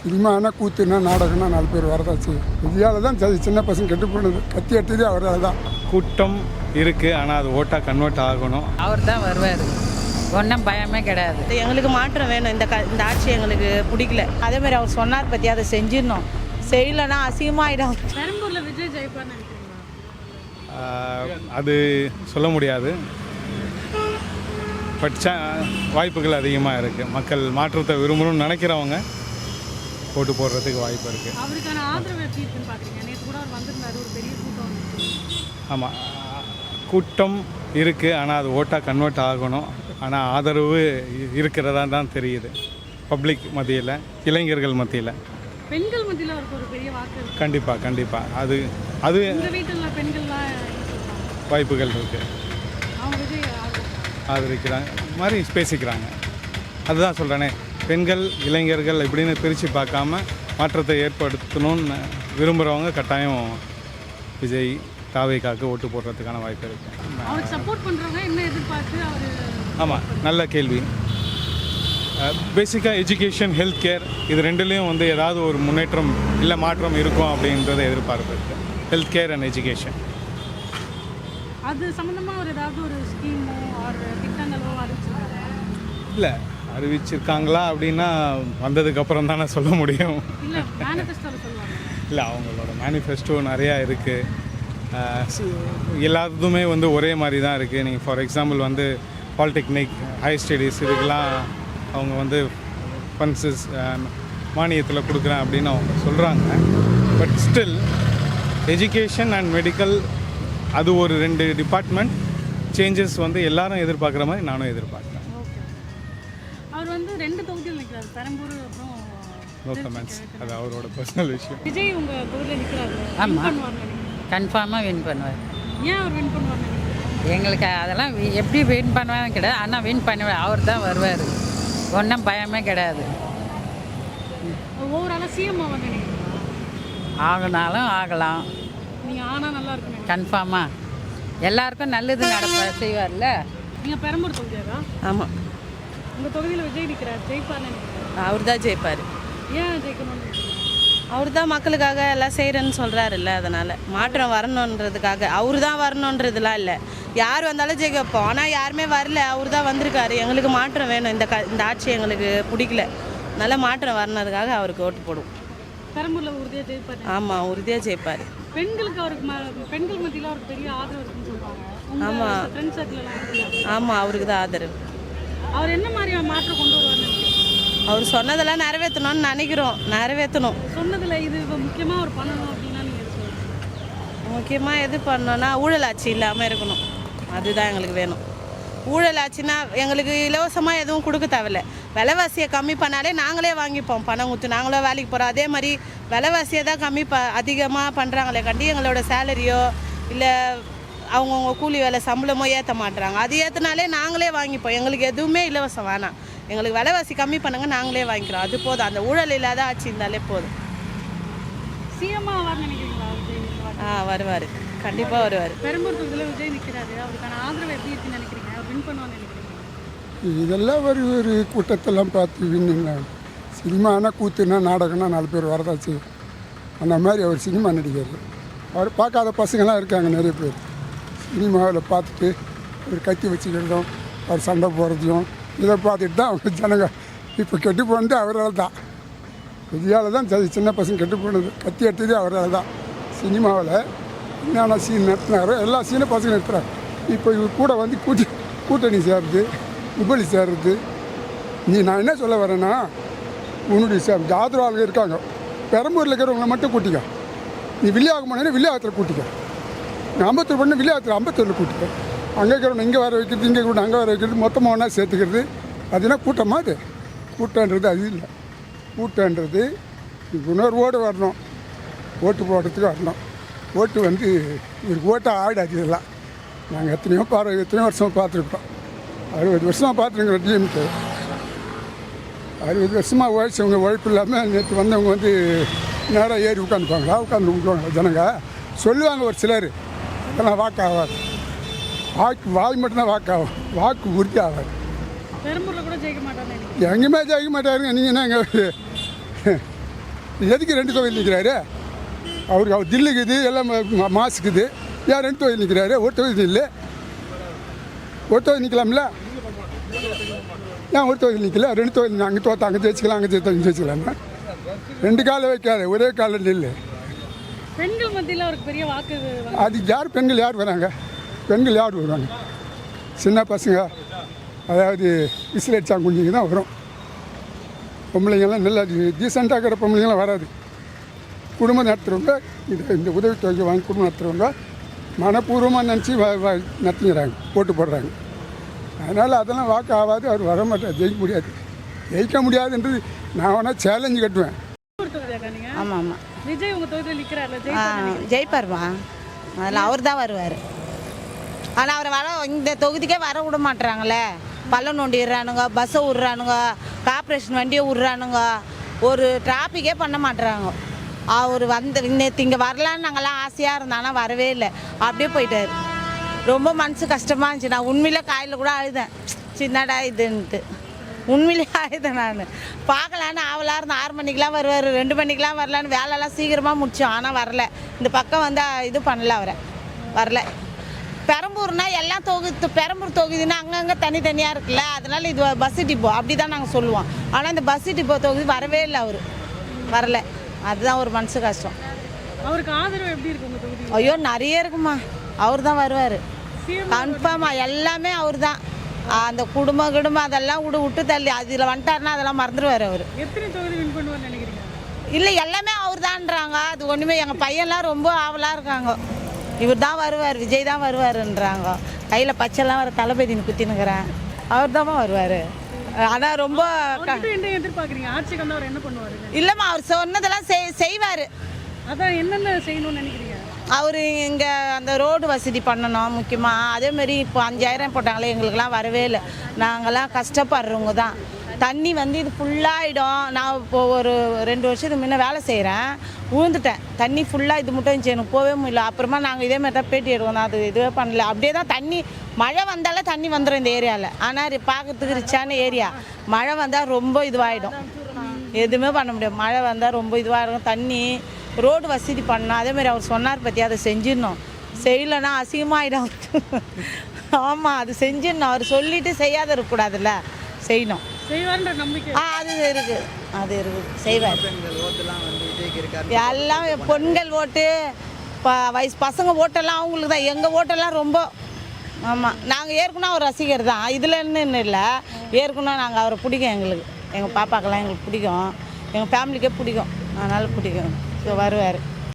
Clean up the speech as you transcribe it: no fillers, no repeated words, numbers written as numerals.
சினிமானா கூத்துனா நாடகம்னா 4 பேர் வரதான் செய்யும். விஜயால தான் சின்ன பசங்க கெட்டு போனது. கத்தி எடுத்ததே அவரால் தான். கூட்டம் இருக்குது, ஆனால் அது ஓட்டாக கன்வெர்ட் ஆகணும். அவர் தான் வருவார், ஒன்றும் பயமே கிடையாது. எங்களுக்கு மாற்றம் வேணும். இந்த ஆட்சி எங்களுக்கு பிடிக்கல. அதே மாதிரி அவர் சொன்னார் பற்றி அதை செஞ்சிடணும். செய்யலைன்னா அசிங்கமாகிடும். பெரம்பூரில் விஜய் ஜெயிப்பார்னு நினைக்கிறீங்களா? அது சொல்ல முடியாது, பட் வாய்ப்புகள் அதிகமாக இருக்குது. மக்கள் மாற்றத்தை விரும்பணும்னு நினைக்கிறவங்க போட்டு போடுறதுக்கு வாய்ப்பு இருக்குது. அவருக்கான ஆதரவு எப்படி இருக்குன்னு பார்க்குறீங்க? நேற்று கூட அவர் வந்திருந்தாரு, ஒரு பெரிய கூட்டம். ஆமாம், கூட்டம் இருக்குது, ஆனால் அது ஓட்டாக கன்வெர்ட் ஆகணும். ஆனால் ஆதரவு இருக்கிறதா தான் தெரியுது பப்ளிக் மத்தியில், இளைஞர்கள் மத்தியில். பெண்கள் மத்தியில் அவருக்கு ஒரு பெரிய வாக்கு இருக்கு. கண்டிப்பாக அது இந்த வீட்டில் பெண்கள்லாம் வாய்ப்புகள் இருக்குது. அவங்க விஜய் ஆதரிக்கிறாங்க மாதிரி பேசிக்கிறாங்க. அதுதான் சொல்கிறேனே, பெண்கள் இளைஞர்கள் இப்படின்னு பிரித்து பார்க்காம மாற்றத்தை ஏற்படுத்தணும்னு விரும்புகிறவங்க கட்டாயம் விஜய் தாவேக்காவுக்கு ஓட்டு போடுறதுக்கான வாய்ப்பு இருக்குது. அவருக்கு சப்போர்ட் பண்ணுறவங்க என்ன எதிர்பார்த்து அவர்? ஆமாம், நல்ல கேள்வி. பேசிக்காக எஜுகேஷன், ஹெல்த் கேர், இது ரெண்டுலேயும் வந்து ஏதாவது ஒரு முன்னேற்றம் இல்லை மாற்றம் இருக்கும் அப்படின்றத எதிர்பார்ப்பு இருக்குது. Health care and education. அது சம்மந்தமாக அவர் ஏதாவது ஒரு ஸ்கீமோ ஒரு திட்டங்களோ அறிவிச்சிருக்காரு? இல்லை, அறிவிச்சிருக்காங்களா அப்படின்னா வந்ததுக்கப்புறம் தானே சொல்ல முடியும். இல்லை, மேனிஃபெஸ்டோவில் சொல்லுவாங்க. இல்லை, அவங்களோட மேனிஃபெஸ்டோ நிறையா இருக்குது. எல்லாத்துமே வந்து ஒரே மாதிரி தான் இருக்குது. நீங்கள் ஃபார் எக்ஸாம்பிள் வந்து பாலிடெக்னிக், ஹையர் ஸ்டடீஸ், இதுக்கெல்லாம் அவங்க வந்து ஃபண்ட்ஸஸ் மானியத்தில் கொடுக்குறேன் அப்படின்னு அவங்க சொல்கிறாங்க. But still education and medical, அது ஒரு 2 டிபார்ட்மெண்ட் சேஞ்சஸ் வந்து எல்லாரும் எதிர்பார்க்குற மாதிரி நானும் எதிர்பார்க்குறேன். அவர் வந்து 2 தொகுதியில் நிற்கிறார், பெரம்பூர் அப்புறம் நோ கமெண்ட்ஸ், அது அவரோட பர்சனல் விஷயம். விஜய் உங்கள் தொகுதியில் நிற்கிறாரு. ஆமாம், கன்ஃபார்மாக வின் பண்ணுவார். ஏன் அவர் வின் பண்ணுவார்னு நினைக்கிறீங்க? எங்களுக்கு அதெல்லாம் எப்படி வின் பண்ணுவாங்க கிடையாது, ஆனால் வின் பண்ணுவார். அவர் தான் வருவார், ஒன்றும் பயமே கிடையாது. ஓவராலாக சிஎம் ஆவார் நினைக்கிறீங்களா? ஆகினாலும் ஆகலாம். நீங்கள் ஆனால் நல்லா இருக்குன்னு கன்ஃபார்மாக எல்லாருக்கும் நல்லது செய்வார்ல. நீங்கள் பெரம்பூர் தொகுதியாரா? ஆமாம், உங்கள் தொகுதியில் விஜய் நிற்கிறார், ஜெயிப்பார்னு நினைக்கிறேன். அவர் தான் ஜெயிப்பார். ஏன் ஜெயிக்கணும்னு நினைக்கிறீங்க? அவர் தான் மக்களுக்காக எல்லாம் செய்கிறேன்னு சொல்கிறாருல்ல, அதனால் மாற்றம் வரணுன்றதுக்காக. அவர் தான் வரணுன்றதுலாம் இல்லை, யார் வந்தாலும் ஜெயிக்க வைப்போம். ஆனால் யாருமே வரல, அவர் தான் வந்திருக்காரு. எங்களுக்கு மாற்றம் வேணும். இந்த ஆட்சி எங்களுக்கு பிடிக்கல. நல்ல மாற்றம் வரணுறதுக்காக அவருக்கு ஓட்டு போடுவோம். பெரம்பூரில் உறுதியாக ஜெயிப்பார். ஆமாம், உறுதியாக ஜெயிப்பார். பெண்களுக்கு அவருக்கு பெண்கள் மத்தியில் அவருக்கு பெரிய ஆதரவு இருக்குன்னு சொல்லுவாங்க. ஆமாம். ஃப்ரெண்ட்ஸ் சர்க்கிள்லாம். ஆமாம், அவருக்கு தான் ஆதரவு. அவர் என்ன மாதிரி மாற்றம் கொண்டு வருவார்னு நினைக்கிறீங்க? அவர் சொன்னதெல்லாம் நிறைவேற்றணும்னு நினைக்கிறோம். நிறைவேற்றணும். சொன்னதில் இது முக்கியமாக அவர் பண்ணணும் அப்படின்னா நீங்கள் சொல்லுங்கள். முக்கியமாக எது பண்ணணும்னா ஊழல் ஆட்சி இல்லாமல் இருக்கணும். அதுதான் எங்களுக்கு வேணும். ஊழல் ஆட்சின்னா எங்களுக்கு இலவசமாக எதுவும் கொடுக்க தேவையில்ல. விலைவாசியை கம்மி பண்ணாலே நாங்களே வாங்கிப்போம். பணம் ஊற்றி நாங்களும் வேலைக்கு போகிறோம். அதே மாதிரி விலைவாசியை தான் அதிகமாக பண்ணுறாங்களே கண்டி எங்களோட சேலரியோ இல்லை அவங்கவுங்க கூலி வேலை சம்பளமோ ஏற்ற மாட்டுறாங்க. அது ஏற்றினாலே நாங்களே வாங்கிப்போம். எங்களுக்கு எதுவுமே இலவசம் வேணாம். எங்களுக்கு விலைவாசி கம்மி பண்ணுங்க, நாங்களே வாங்கிக்கிறோம். அது போதும். அந்த ஊழல் இல்லாத ஆட்சி இருந்தாலே போதும். சிஎம்மா ஆவார்னு நினைக்கிறீங்களா விஜய்? வருவார், கண்டிப்பாக வருவார். பெரம்பூர் தொகுதியில் விஜய் நிற்கிறாரு, அவருக்கான ஆதரவு எப்படி இருக்குன்னு நினைக்கிறீங்க? அவர் வின் பண்ணுவான்னு நினைக்கிறீங்க? இதெல்லாம் ஒரு கூட்டத்தெல்லாம் பார்த்து வின்னுங்க. சினிமானா கூத்துனா நாடகம்னா 4 பேர் வரதான் செய்யும். அந்த மாதிரி அவர் சினிமா நடிகர். அவர் பார்க்காத பசங்கள்லாம் இருக்காங்க நிறைய பேர். சினிமாவில் பார்த்துட்டு அவர் கத்தி வச்சுக்கிறதும் அவர் சண்டை போடுறதையும் இதை பார்த்துட்டு தான் அவங்க ஜனங்க இப்போ கெட்டு போனது அவரால் தான். விஜயால் தான் சின்ன பசங்க கெட்டு போனது. கத்தி எடுத்ததே அவரால் தான். சினிமாவில் என்னென்ன சீன் நடத்தினாரோ எல்லா சீனும் பசங்க நடத்துகிறார். இப்போ இவர் கூட வந்து கூட்டணி சேர்றது, உபலி சேர்றது. நான் என்ன சொல்ல வரேன்னா, உன்னுடைய ஆதரவாளர்கள் இருக்காங்க. பெரம்பூரில் இருக்கிறவங்களை மட்டும் கூட்டிக்க. நீ வில்லியாகம் போனேன்னா வில்லியாகத்தில் கூட்டிக்க. நீ அம்பத்தூர் பண்ண வில்லியாகத்தில் அம்பத்தூரில் கூட்டிக்க. அங்கே இருக்கிறவங்க இங்கே வர வைக்கிறது, இங்கே கூட அங்கே வர வைக்கிறது, மொத்தமாக ஒன்றா சேர்த்துக்கிறது. அதுனா கூட்டமாக அது? கூட்டன்றது அது இல்லை. கூட்டன்றது உணர்வோடு வரணும். ஓட்டு போடுறதுக்கு வரணும். ஓட்டு வந்து இவருக்கு ஓட்டாக ஆடாது. இதெல்லாம் நாங்கள் எத்தனையோ வருஷமாக பார்த்துருக்கோம். 60 வருஷமாக பார்த்துருக்கோம். டிஎம்கே 60 வருஷமாக உழைச்சவங்க உழைப்பு இல்லாமல் நேற்று வந்தவங்க வந்து நேராக ஏறி உட்காந்துப்பாங்களா? உட்காந்து விட்டுவாங்களா ஜனங்க? சொல்லுவாங்க ஒரு சிலர், அதெல்லாம் வாக்கு ஆகாது. வாய் மட்டும்தான் வாக்காகும், வாக்கு உறுதி ஆகாது. பெரம்பூரில் கூட ஜெயிக்க மாட்டாங்க. எங்கேயுமே ஜெயிக்க மாட்டாருங்க. நீங்கள் என்ன எங்கள் எதுக்கு 2 தொகுதி நிற்கிறாரு? அவர் தில்லுக்குது எல்லாம் மாசுக்குது. ஏன் 2 தொகுதி நிற்கிறாரு? ஒரு தொகுதி இல்லை, ஒரு தொகுதி நிற்கலாம்ல. ஏன் ஒரு தொகுதி நிற்கல? 2 தொகுதி அங்கே தோற்ற அங்கே ஜெயிச்சிக்கலாம், அங்கே ஜெயித்த இங்கே ஜெயிச்சிக்கலாமா? 2 காலை வைக்காது, ஒரே காலில் நில்லு. பெண்கள் மத்தியில் அவருக்கு பெரிய வாக்கு அது யார் பெண்கள் யார் வராங்க? பெண்கள் யார் வருவாங்க? சின்ன பசங்க, அதாவது விசில் அடித்தாங்க குஞ்சிங்க தான் வரும். பொம்பளைங்கெல்லாம் நல்லா டீசெண்டாக இருக்கிற பொம்பளைங்களாம் வராது. குடும்பம் நடத்துகிறவங்க இந்த உதவித்தொகை வாங்கி குடும்பம் நடத்துகிறவங்க மனப்பூர்வமாக நினச்சி நடத்திக்கிறாங்க, போட்டு போடுறாங்க. அதனால் அதெல்லாம் வாக்கு ஆகாது, அவர் வர மாட்டார், ஜெயிக்க முடியாது. ஜெயிக்க முடியாதுன்றது நான் வேணால் சேலஞ்சு கட்டுவேன். நீங்கள் ஆமாம் ஆமாம். விஜய் உங்கள் தொகுதியில் நிற்கிறாருல, ஜெயிப்பார்மா, அதில் அவர் தான் வருவார். ஆனால் அவரை இந்த தொகுதிக்கே வர விட மாட்டுறாங்களே. பள்ளம் நோண்டிடுறானுங்க, பஸ்ஸை விட்றானுங்க, கார்பரேஷன் வண்டியை விட்றானுங்க, ஒரு டிராஃபிக்கே பண்ண மாட்டுறாங்க. அவர் நேற்று இங்கே வரலான்னு நாங்கள்லாம் ஆசையாக இருந்தோம், ஆனால் வரவே இல்லை, அப்படியே போயிட்டார். ரொம்ப மனசு கஷ்டமாக இருந்துச்சு. நான் உண்மையிலே காயில் கூட அழுதேன், சின்னடா இதுன்ட்டு. உண்மையிலே அழுதேன். நான் பார்க்கலான்னு ஆவலாக இருந்தேன். 6 மணிக்கெலாம் வருவார், 2 மணிக்கெலாம் வரலான்னு வேலைலாம் சீக்கிரமாக முடித்தோம், ஆனால் வரல. இந்த பக்கம் வந்து இது பண்ணல, அவரை வரல. பெரம்பூர்னா எல்லாம் பெரம்பூர் தொகுதினா அங்கங்கே தனித்தனியாக இருக்குல்ல, அதனால் இது பஸ் டிப்போ அப்படி தான் நாங்கள் சொல்லுவோம். ஆனால் இந்த பஸ் டிப்போ தொகுதி வரவே இல்லை, அவர் வரல. அதுதான் ஒரு மனசு கஷ்டம். அவருக்கு ஆதரவு எப்படி இருக்கு உங்கள் தொகுதி? ஐயோ நிறைய இருக்குமா, அவர் தான் வருவார் கன்ஃபார்மாக. எல்லாமே அவர் தான். அந்த குடும்பம் அதெல்லாம் விட்டு தள்ளி அதில் வந்துட்டாருன்னா அதெல்லாம் மறந்துடுவார் அவர். எத்தனை தொகுதி வின் பண்ணுவார்னு நினைக்கிறீங்க? இல்லை எல்லாமே அவர் தான்றாங்க. அது ஒன்றுமே எங்கள் பையன்லாம் ரொம்ப ஆவலாக இருக்காங்க, இவர் தான் வருவார், விஜய் தான் வருவாருன்றாங்க. கையில் பச்சைலாம் வர தளபதினு குத்தினுக்கிறேன், அவர் தான் வருவார். ஆனால் ரொம்ப என்ன எதிர்பார்க்குறீங்க? ஆட்சிக்கு வந்து அவர் என்ன பண்ணுவார்? இல்லைம்மா, அவர் சொன்னதெல்லாம் செய்வார். அதான் என்னென்ன செய்யணும்னு நினைக்கிறீங்க? அவர் இங்கே அந்த ரோடு வசதி பண்ணணும் முக்கியமாக. அதேமாரி இப்போ 5000 போட்டாங்களே, எங்களுக்கெல்லாம் வரவே இல்லை. நாங்கள்லாம் கஷ்டப்படுறவங்க தான். தண்ணி வந்து இது ஃபுல்லாகிடும். நான் இப்போது ஒரு 2 வருஷத்துக்கு முன்னே வேலை செய்கிறேன், விழுந்துட்டேன். தண்ணி ஃபுல்லாக இது மட்டும் இருந்துச்சு, எனக்கு போகவே முடியல. அப்புறமா நாங்கள் இதேமாதிரி தான் பேட்டி எடுக்கணும், அது இதுவே பண்ணல. அப்படியே தான் தண்ணி, மழை வந்தாலே தண்ணி வந்துடும் இந்த ஏரியாவில். ஆனால் பார்க்குறதுக்கு ரிச்சான ஏரியா. மழை வந்தால் ரொம்ப இதுவாகிடும், எதுவுமே பண்ண முடியாது. மழை வந்தால் ரொம்ப இதுவாகிடும். தண்ணி ரோடு வசதி பண்ணணும். அதேமாதிரி அவர் சொன்னார் பற்றி அதை செஞ்சிடணும். செய்யலைன்னா அசிங்கமாகிடும். ஆமாம், அது செஞ்சிடணும். அவர் சொல்லிவிட்டு செய்யாத இருக்கக்கூடாதுல்ல, செய்யணும். செய்வார்ன்ற நம்பிக்கை அது இருக்குது, அது இருக்குது, செய்வார். எல்லாம் பெண்கள் ஓட்டு, வயசு பசங்க ஓட்டெல்லாம் அவங்களுக்கு தான். எங்கள் ஓட்டெல்லாம் ரொம்ப, ஆமாம், நாங்கள் ஏற்கனவே அவர் ரசிகர் தான். இதுலன்னு இல்லை, ஏற்கனவே நாங்கள் அவரை பிடிக்கும். எங்களுக்கு, எங்கள் பாப்பாக்கெல்லாம் எங்களுக்கு பிடிக்கும், எங்கள் ஃபேமிலிக்கே பிடிக்கும், அதனால் பிடிக்கும். ஸோ வருவார்.